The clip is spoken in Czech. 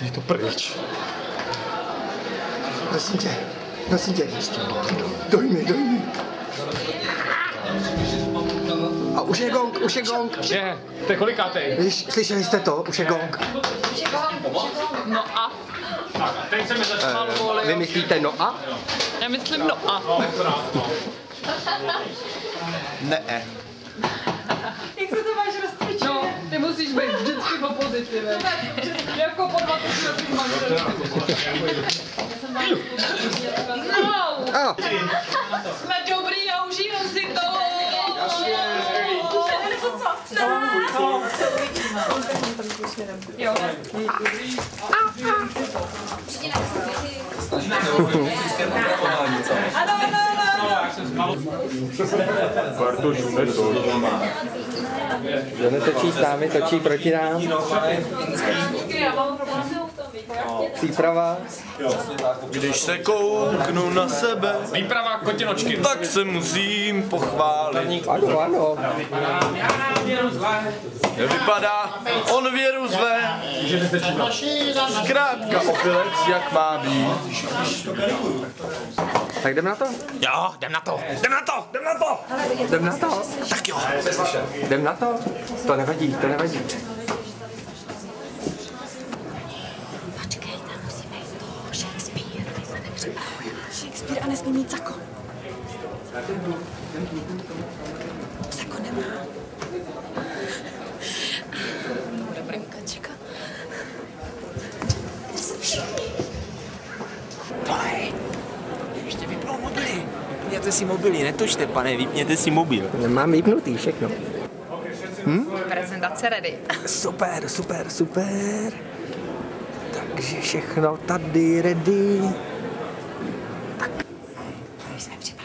Je to pryč. Prosím tě. Dojmi. A už je gong. Je, to je kolikátej? Víš, slyšeli jste to? Už je gong. No a? Tak, teď se mi začal volit. Vy myslíte no a? Já myslím no a. Ne. Jak se to máš rozcvičit? No, ty musíš být vždycky po pozitivě. Jako po 20 letech manželství. Jsme dobrý a užijeme si to. Jo. Kdo netočí s námi, točí proti nám. Příprava. Když se kouknu na sebe, Výprava kotinočky. tak se musím pochválit. Ano. Vypadá, on věru zve. Zkrátka opilec, jak má být. Tak jdem na to? Jo, jdem na to. Jdem na to? Tak jo. Jdem na to? To nevadí. Počkej, tam musíme jít toho Shakespeare, aby se nepřipravuje. Shakespeare a nesmí mít sako. Sako nemá. Dobrý kačka. Ještě vypnou mobily. Vypněte si mobily, netočte, pane, vypněte si mobil. Mám vypnutý všechno. Prezentace ready. Super. Takže všechno tady ready. My jsme připraveni.